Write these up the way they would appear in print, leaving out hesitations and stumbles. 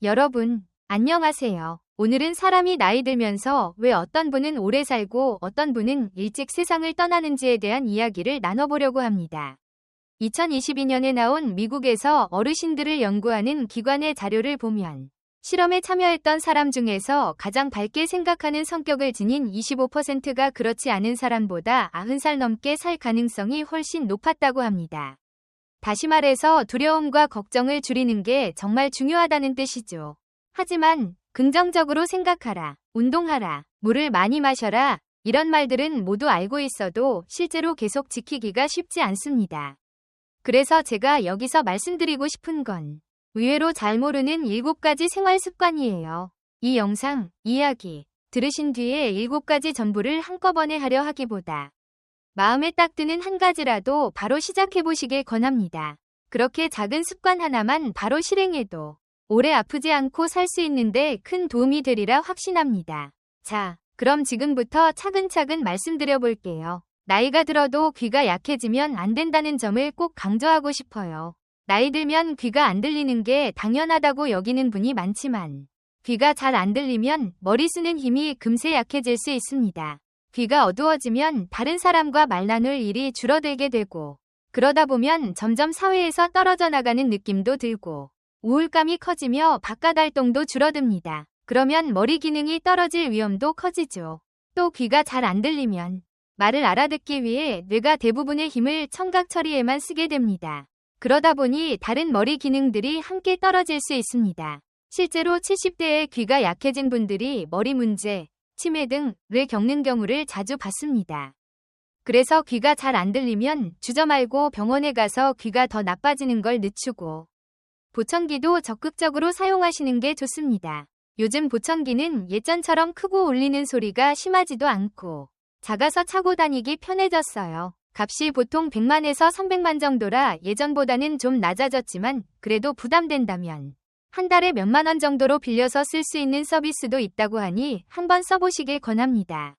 여러분, 안녕하세요. 오늘은 사람이 나이 들면서 왜 어떤 분은 오래 살고 어떤 분은 일찍 세상을 떠나는지에 대한 이야기를 나눠보려고 합니다. 2022년에 나온 미국에서 어르신들을 연구하는 기관의 자료를 보면 실험에 참여했던 사람 중에서 가장 밝게 생각하는 성격을 지닌 25%가 그렇지 않은 사람보다 90살 넘게 살 가능성이 훨씬 높았다고 합니다. 다시 말해서 두려움과 걱정을 줄이는 게 정말 중요하다는 뜻이죠. 하지만 긍정적으로 생각하라, 운동하라, 물을 많이 마셔라 이런 말들은 모두 알고 있어도 실제로 계속 지키기가 쉽지 않습니다. 그래서 제가 여기서 말씀드리고 싶은 건 의외로 잘 모르는 7가지 생활 습관이에요. 이 영상, 이야기 들으신 뒤에 7가지 전부를 한꺼번에 하려 하기보다 마음에 딱 드는 한 가지라도 바로 시작해보시길 권합니다. 그렇게 작은 습관 하나만 바로 실행해도 오래 아프지 않고 살 수 있는데 큰 도움이 되리라 확신합니다. 자, 그럼 지금부터 차근차근 말씀드려 볼게요. 나이가 들어도 귀가 약해지면 안 된다는 점을 꼭 강조하고 싶어요. 나이 들면 귀가 안 들리는 게 당연하다고 여기는 분이 많지만 귀가 잘 안 들리면 머리 쓰는 힘이 금세 약해질 수 있습니다. 귀가 어두워지면 다른 사람과 말 나눌 일이 줄어들게 되고 그러다 보면 점점 사회에서 떨어져 나가는 느낌도 들고 우울감이 커지며 바깥 활동도 줄어듭니다. 그러면 머리 기능이 떨어질 위험도 커지죠. 또 귀가 잘 안 들리면 말을 알아듣기 위해 뇌가 대부분의 힘을 청각 처리에만 쓰게 됩니다. 그러다 보니 다른 머리 기능들이 함께 떨어질 수 있습니다. 실제로 70대에 귀가 약해진 분들이 머리 문제, 치매 등을 겪는 경우를 자주 봤습니다. 그래서 귀가 잘 안 들리면 주저 말고 병원에 가서 귀가 더 나빠지는 걸 늦추고 보청기도 적극적으로 사용하시는 게 좋습니다. 요즘 보청기는 예전처럼 크고 울리는 소리가 심하지도 않고 작아서 차고 다니기 편해졌어요. 값이 보통 100만에서 300만 정도라 예전보다는 좀 낮아졌지만 그래도 부담된다면 한 달에 몇만 원 정도로 빌려서 쓸 수 있는 서비스도 있다고 하니 한번 써보시길 권합니다.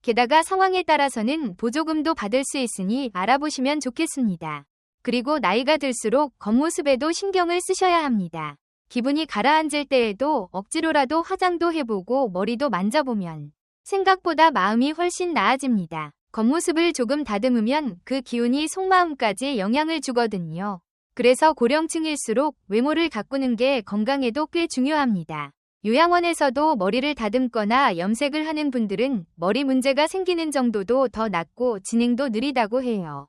게다가 상황에 따라서는 보조금도 받을 수 있으니 알아보시면 좋겠습니다. 그리고 나이가 들수록 겉모습에도 신경을 쓰셔야 합니다. 기분이 가라앉을 때에도 억지로라도 화장도 해보고 머리도 만져보면 생각보다 마음이 훨씬 나아집니다. 겉모습을 조금 다듬으면 그 기운이 속마음까지 영향을 주거든요. 그래서 고령층일수록 외모를 가꾸는 게 건강에도 꽤 중요합니다. 요양원에서도 머리를 다듬거나 염색을 하는 분들은 머리 문제가 생기는 정도도 더 낮고 진행도 느리다고 해요.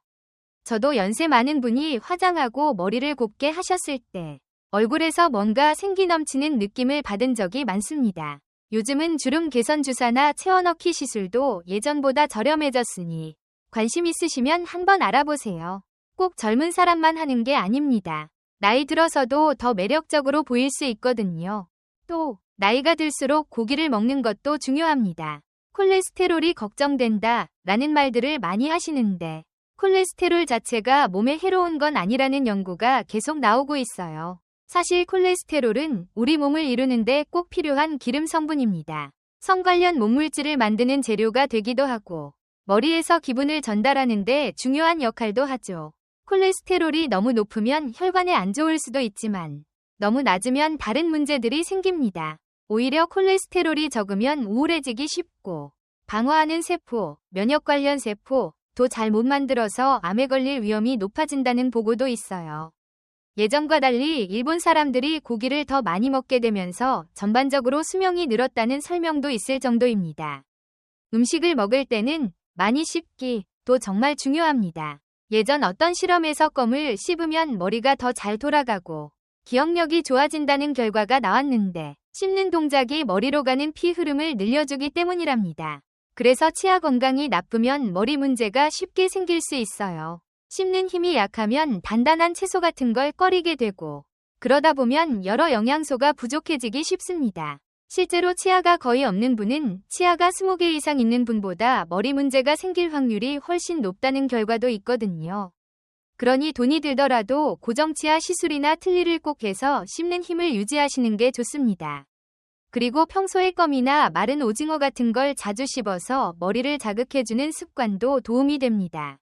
저도 연세 많은 분이 화장하고 머리를 곱게 하셨을 때 얼굴에서 뭔가 생기 넘치는 느낌을 받은 적이 많습니다. 요즘은 주름 개선 주사나 채워넣기 시술도 예전보다 저렴해졌으니 관심 있으시면 한번 알아보세요. 꼭 젊은 사람만 하는 게 아닙니다. 나이 들어서도 더 매력적으로 보일 수 있거든요. 또 나이가 들수록 고기를 먹는 것도 중요합니다. 콜레스테롤이 걱정된다 라는 말들을 많이 하시는데 콜레스테롤 자체가 몸에 해로운 건 아니라는 연구가 계속 나오고 있어요. 사실 콜레스테롤은 우리 몸을 이루는데 꼭 필요한 기름 성분입니다. 성 관련 몸물질을 만드는 재료가 되기도 하고 머리에서 기분을 전달하는 데 중요한 역할도 하죠. 콜레스테롤이 너무 높으면 혈관에 안 좋을 수도 있지만 너무 낮으면 다른 문제들이 생깁니다. 오히려 콜레스테롤이 적으면 우울해지기 쉽고 방어하는 세포, 면역 관련 세포도 잘 못 만들어서 암에 걸릴 위험이 높아진다는 보고도 있어요. 예전과 달리 일본 사람들이 고기를 더 많이 먹게 되면서 전반적으로 수명이 늘었다는 설명도 있을 정도입니다. 음식을 먹을 때는 많이 씹기도 정말 중요합니다. 예전 어떤 실험에서 껌을 씹으면 머리가 더 잘 돌아가고 기억력이 좋아진다는 결과가 나왔는데 씹는 동작이 머리로 가는 피 흐름을 늘려주기 때문이랍니다. 그래서 치아 건강이 나쁘면 머리 문제가 쉽게 생길 수 있어요. 씹는 힘이 약하면 단단한 채소 같은 걸 꺼리게 되고 그러다 보면 여러 영양소가 부족해지기 쉽습니다. 실제로 치아가 거의 없는 분은 치아가 20개 이상 있는 분보다 머리 문제가 생길 확률이 훨씬 높다는 결과도 있거든요. 그러니 돈이 들더라도 고정치아 시술이나 틀니를 꼭 해서 씹는 힘을 유지하시는 게 좋습니다. 그리고 평소에 껌이나 마른 오징어 같은 걸 자주 씹어서 머리를 자극해주는 습관도 도움이 됩니다.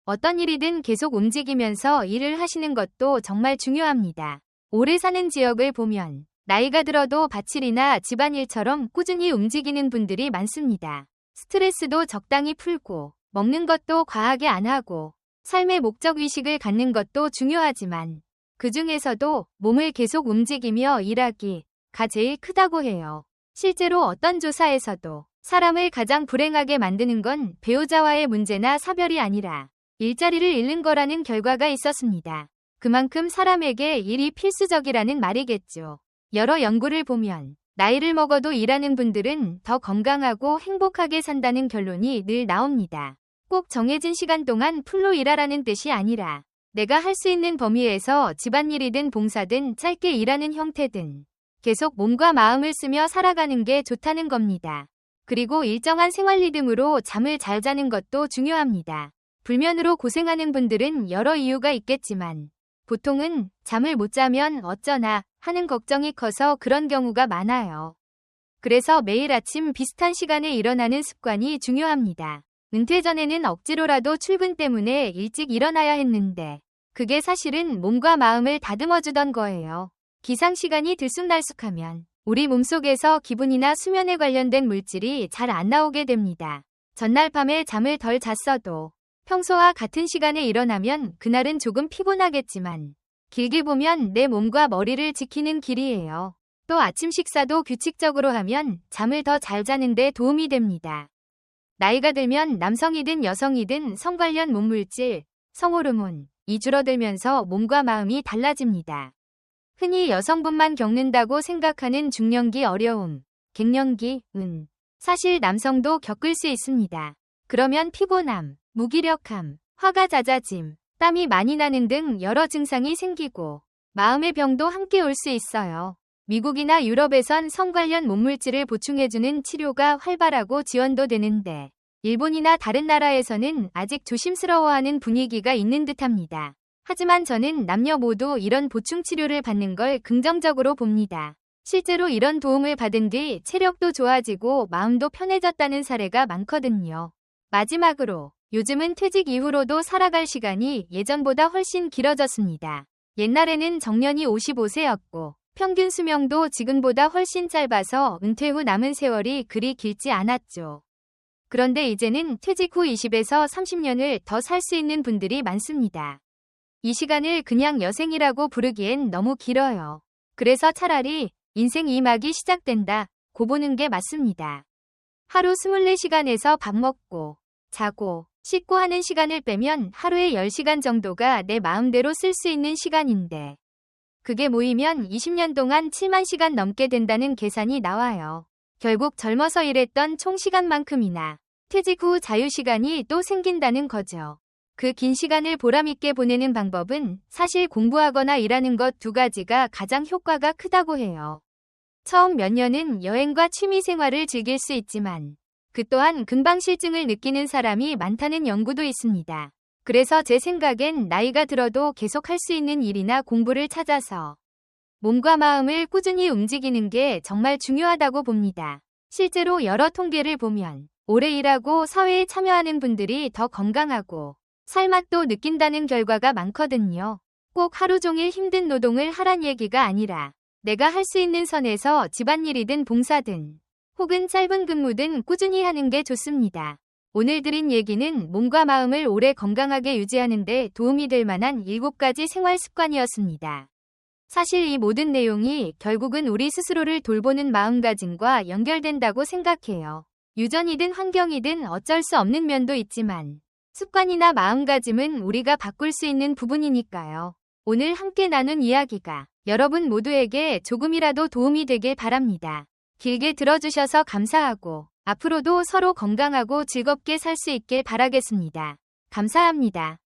어떤 일이든 계속 움직이면서 일을 하시는 것도 정말 중요합니다. 오래 사는 지역을 보면 나이가 들어도 밭일이나 집안일처럼 꾸준히 움직이는 분들이 많습니다. 스트레스도 적당히 풀고 먹는 것도 과하게 안 하고 삶의 목적의식을 갖는 것도 중요하지만 그 중에서도 몸을 계속 움직이며 일하기가 제일 크다고 해요. 실제로 어떤 조사에서도 사람을 가장 불행하게 만드는 건 배우자와의 문제나 사별이 아니라 일자리를 잃는 거라는 결과가 있었습니다. 그만큼 사람에게 일이 필수적이라는 말이겠죠. 여러 연구를 보면 나이를 먹어도 일하는 분들은 더 건강하고 행복하게 산다는 결론이 늘 나옵니다. 꼭 정해진 시간 동안 풀로 일하라는 뜻이 아니라 내가 할 수 있는 범위에서 집안일이든 봉사든 짧게 일하는 형태든 계속 몸과 마음을 쓰며 살아가는 게 좋다는 겁니다. 그리고 일정한 생활 리듬으로 잠을 잘 자는 것도 중요합니다. 불면으로 고생하는 분들은 여러 이유가 있겠지만 보통은 잠을 못 자면 어쩌나 하는 걱정이 커서 그런 경우가 많아요. 그래서 매일 아침 비슷한 시간에 일어나는 습관이 중요합니다. 은퇴 전에는 억지로라도 출근 때문에 일찍 일어나야 했는데 그게 사실은 몸과 마음을 다듬어주던 거예요. 기상시간이 들쑥날쑥하면 우리 몸속에서 기분이나 수면에 관련된 물질이 잘 안 나오게 됩니다. 전날 밤에 잠을 덜 잤어도 평소와 같은 시간에 일어나면 그날은 조금 피곤하겠지만 길게 보면 내 몸과 머리를 지키는 길이에요. 또 아침 식사도 규칙적으로 하면 잠을 더 잘 자는 데 도움이 됩니다. 나이가 들면 남성이든 여성이든 성 관련 몸물질, 성호르몬이 줄어들면서 몸과 마음이 달라집니다. 흔히 여성분만 겪는다고 생각하는 중년기 어려움, 갱년기은 사실 남성도 겪을 수 있습니다. 그러면 피곤함, 무기력함, 화가 잦아짐, 땀이 많이 나는 등 여러 증상이 생기고 마음의 병도 함께 올 수 있어요. 미국이나 유럽에선 성 관련 몸물질을 보충해주는 치료가 활발하고 지원도 되는데 일본이나 다른 나라에서는 아직 조심스러워하는 분위기가 있는 듯합니다. 하지만 저는 남녀 모두 이런 보충 치료를 받는 걸 긍정적으로 봅니다. 실제로 이런 도움을 받은 뒤 체력도 좋아지고 마음도 편해졌다는 사례가 많거든요. 마지막으로 요즘은 퇴직 이후로도 살아갈 시간이 예전보다 훨씬 길어졌습니다. 옛날에는 정년이 55세였고 평균 수명도 지금보다 훨씬 짧아서 은퇴 후 남은 세월이 그리 길지 않았죠. 그런데 이제는 퇴직 후 20에서 30년을 더 살 수 있는 분들이 많습니다. 이 시간을 그냥 여생이라고 부르기엔 너무 길어요. 그래서 차라리 인생 2막이 시작된다고 보는 게 맞습니다. 하루 24시간에서 밥 먹고 자고 씻고 하는 시간을 빼면 하루에 10시간 정도가 내 마음대로 쓸 수 있는 시간인데 그게 모이면 20년 동안 7만 시간 넘게 된다는 계산이 나와요. 결국 젊어서 일했던 총 시간만큼이나 퇴직 후 자유시간이 또 생긴다는 거죠. 그 긴 시간을 보람있게 보내는 방법은 사실 공부하거나 일하는 것 두 가지가 가장 효과가 크다고 해요. 처음 몇 년은 여행과 취미생활을 즐길 수 있지만 그 또한 금방 실증을 느끼는 사람이 많다는 연구도 있습니다. 그래서 제 생각엔 나이가 들어도 계속 할 수 있는 일이나 공부를 찾아서 몸과 마음을 꾸준히 움직이는 게 정말 중요하다고 봅니다. 실제로 여러 통계를 보면 오래 일하고 사회에 참여하는 분들이 더 건강하고 살맛도 느낀다는 결과가 많거든요. 꼭 하루 종일 힘든 노동을 하란 얘기가 아니라 내가 할 수 있는 선에서 집안일이든 봉사든 혹은 짧은 근무든 꾸준히 하는 게 좋습니다. 오늘 드린 얘기는 몸과 마음을 오래 건강하게 유지하는 데 도움이 될 만한 7가지 생활 습관이었습니다. 사실 이 모든 내용이 결국은 우리 스스로를 돌보는 마음가짐과 연결된다고 생각해요. 유전이든 환경이든 어쩔 수 없는 면도 있지만 습관이나 마음가짐은 우리가 바꿀 수 있는 부분이니까요. 오늘 함께 나눈 이야기가 여러분 모두에게 조금이라도 도움이 되길 바랍니다. 길게 들어주셔서 감사하고 앞으로도 서로 건강하고 즐겁게 살 수 있길 바라겠습니다. 감사합니다.